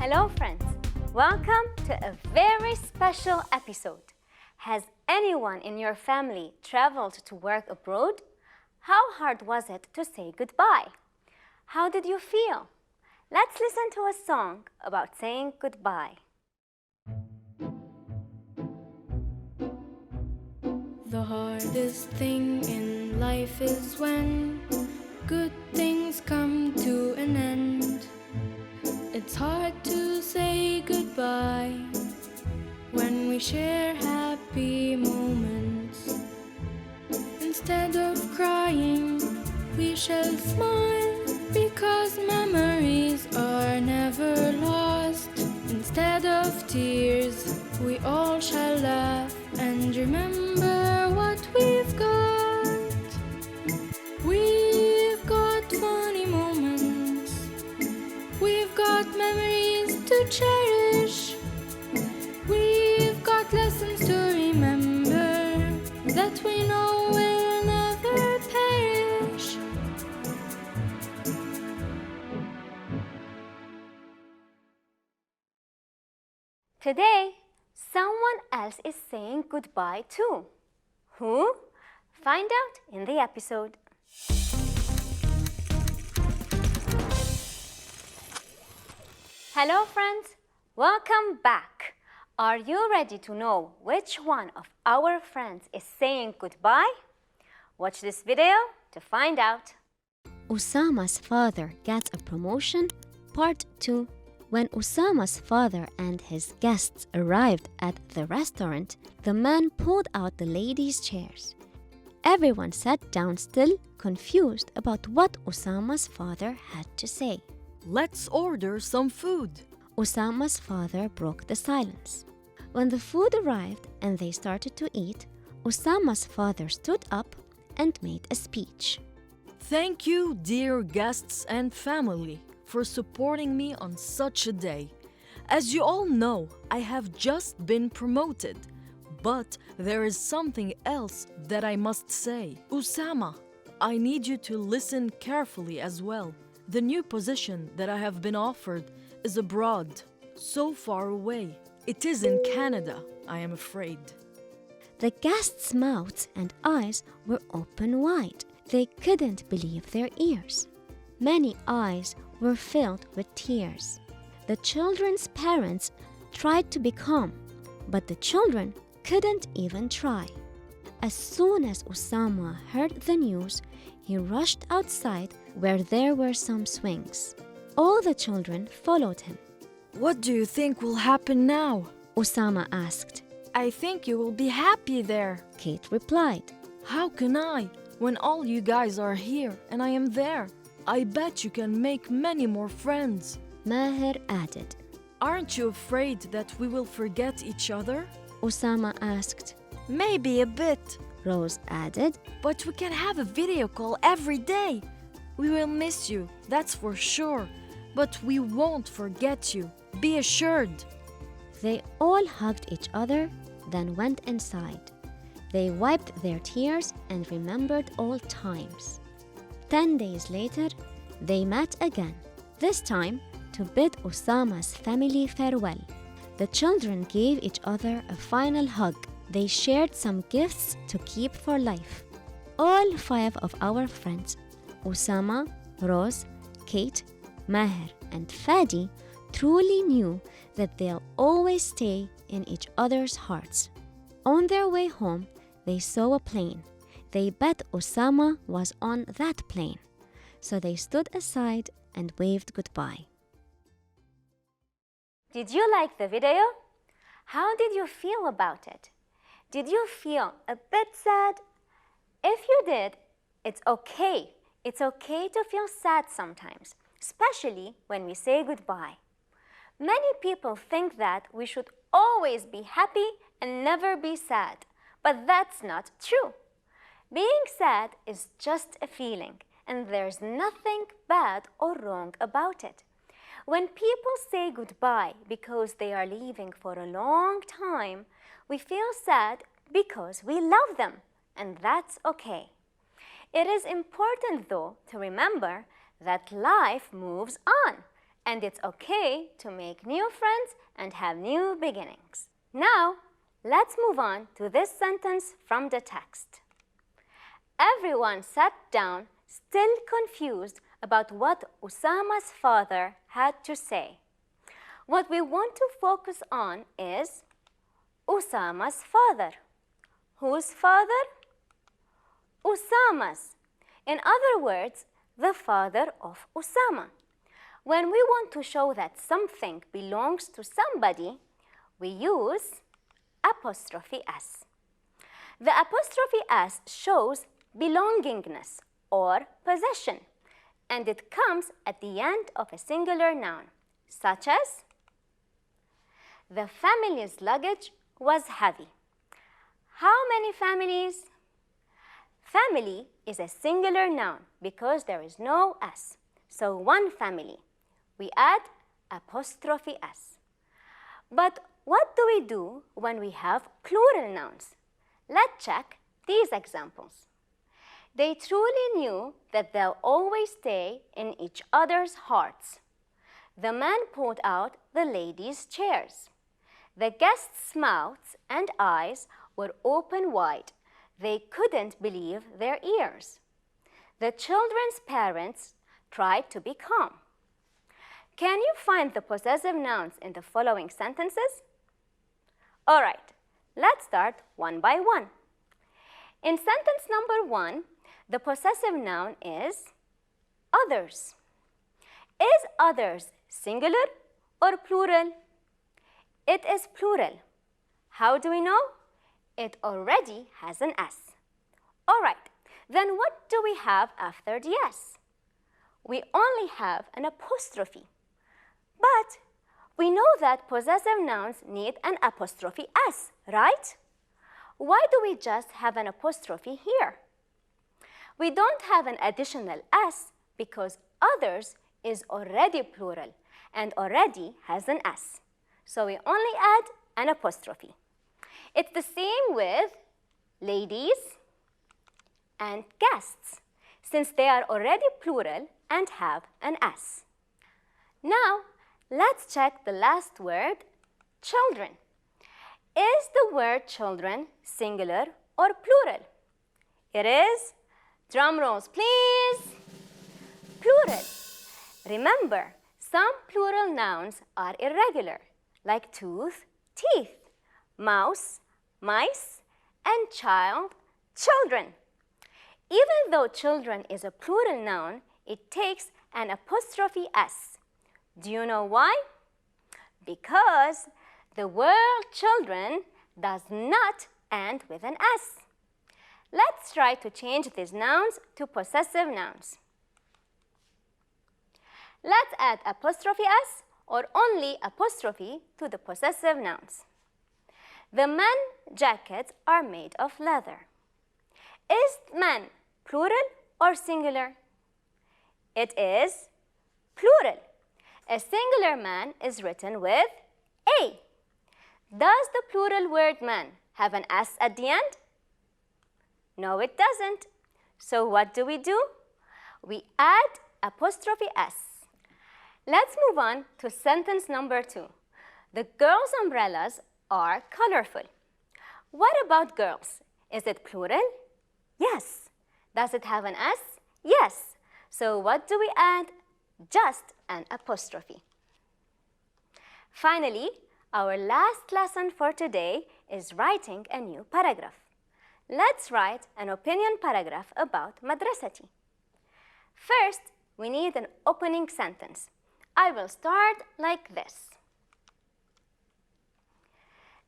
Hello friends, welcome to a very special episode. Has anyone in your family traveled to work abroad? How hard was it to say goodbye? How did you feel? Let's listen to a song about saying goodbye. The hardest thing in life is when good things come to an end. It's hard to say goodbye when we share happy moments. Instead of crying, we shall smile because memories are never lost. Instead of tears, we all shall laugh and remember what we've got. We've got funny moments. We've got memories to cherish. We've got lessons to remember that we know will never perish. Today, someone else is saying goodbye too. Who? Find out in the episode. Hello friends, welcome back. Are you ready to know which one of our friends is saying goodbye? Watch this video to find out. Usama's father gets a promotion, Part 2. When Usama's father and his guests arrived at the restaurant, the man pulled out the ladies' chairs. Everyone sat down still, confused about what Usama's father had to say. Let's order some food. Usama's father broke the silence. When the food arrived and they started to eat, Usama's father stood up and made a speech. Thank you, dear guests and family, for supporting me on such a day. As you all know, I have just been promoted. But there is something else that I must say. Usama, I need you to listen carefully as well. The new position that I have been offered is abroad, so far away. It is in Canada, I am afraid. The guests' mouths and eyes were open wide. They couldn't believe their ears. Many eyes were filled with tears. The children's parents tried to be calm, but the children couldn't even try. As soon as Usama heard the news, he rushed outside where there were some swings. All the children followed him. What do you think will happen now? Usama asked. I think you will be happy there. Kate replied. How can I, when all you guys are here and I am there? I bet you can make many more friends. Maher added. Aren't you afraid that we will forget each other? Usama asked. Maybe a bit. Rose added. But we can have a video call every day. We will miss you, that's for sure. But we won't forget you. Be assured. They all hugged each other, then went inside. They wiped their tears and remembered old times. 10 days later, they met again, this time to bid Usama's family farewell. The children gave each other a final hug. They shared some gifts to keep for life. All 5 of our friends, Usama, Rose, Kate, Maher, and Fadi, truly knew that they'll always stay in each other's hearts. On their way home, they saw a plane. They bet Usama was on that plane. So they stood aside and waved goodbye. Did you like the video? How did you feel about it? Did you feel a bit sad? If you did, it's okay. It's okay to feel sad sometimes, especially when we say goodbye. Many people think that we should always be happy and never be sad, but that's not true. Being sad is just a feeling, and there's nothing bad or wrong about it. When people say goodbye because they are leaving for a long time, we feel sad because we love them, and that's okay. It is important, though, to remember that life moves on, and it's okay to make new friends and have new beginnings. Now, let's move on to this sentence from the text. Everyone sat down, still confused about what Usama's father had to say. What we want to focus on is Usama's father. Whose father? Usama's. In other words, the father of Usama. When we want to show that something belongs to somebody, we use apostrophe S. The apostrophe S shows belongingness or possession, and it comes at the end of a singular noun, such as the family's luggage was heavy. How many families? Family is a singular noun because there is no S. So one family. We add apostrophe S. But what do we do when we have plural nouns? Let's check these examples. They truly knew that they'll always stay in each other's hearts. The man pulled out the ladies' chairs. The guests' mouths and eyes were open wide. They couldn't believe their ears. The children's parents tried to be calm. Can you find the possessive nouns in the following sentences? All right, let's start one by one. In sentence number 1, the possessive noun is others. Is others singular or plural? It is plural. How do we know? It already has an S. All right, then what do we have after the S? We only have an apostrophe. But we know that possessive nouns need an apostrophe S, right? Why do we just have an apostrophe here? We don't have an additional S because others is already plural and already has an S. So we only add an apostrophe. It's the same with ladies and guests, since they are already plural and have an S. Now, let's check the last word, children. Is the word children singular or plural? It is. Drum rolls, please. Plural. Remember, some plural nouns are irregular, like tooth, teeth, mouse, mice, and child, children. Even though children is a plural noun, it takes an apostrophe S. Do you know why? Because the word children does not end with an S. Let's try to change these nouns to possessive nouns. Let's add apostrophe S or only apostrophe to the possessive nouns. The men's jackets are made of leather. Is men plural or singular? It is plural. A singular man is written with A. Does the plural word man have an S at the end? No, it doesn't. So what do? We add apostrophe S. Let's move on to sentence number 2. The girls' umbrellas are colorful. What about girls? Is it plural? Yes. Does it have an S? Yes. So what do we add? Just an apostrophe. Finally, our last lesson for today is writing a new paragraph. Let's write an opinion paragraph about madrasati. First, we need an opening sentence. I will start like this.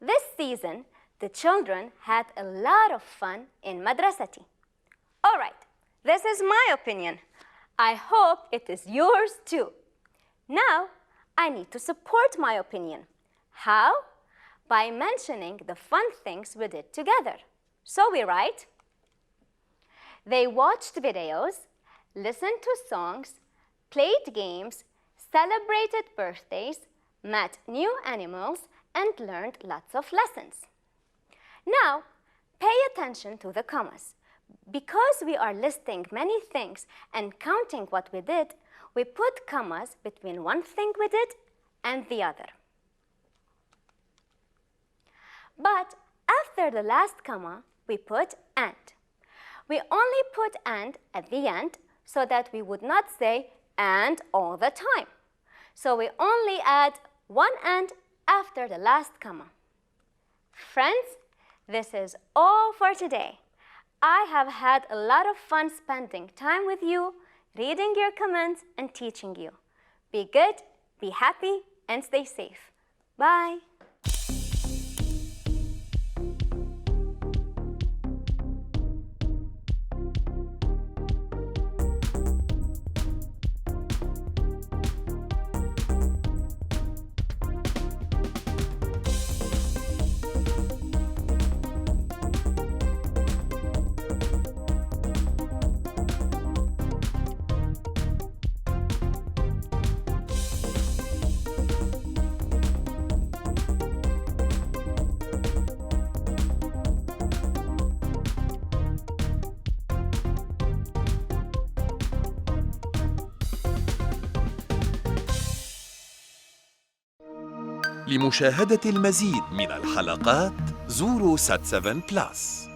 This season, the children had a lot of fun in madrasati. All right, this is my opinion. I hope it is yours too. Now, I need to support my opinion. How? By mentioning the fun things we did together. So we write, they watched videos, listened to songs, played games, celebrated birthdays, met new animals, and learned lots of lessons. Now, pay attention to the commas. Because we are listing many things and counting what we did, We put commas between one thing we did and the other. But after the last comma, we put and. We only put and at the end so that we would not say and all the time. So we only add one and after the last comma. Friends, this is all for today. I have had a lot of fun spending time with you, reading your comments and teaching you. Be good, be happy, and stay safe. Bye. لمشاهدة المزيد من الحلقات زوروا سات 7 بلس.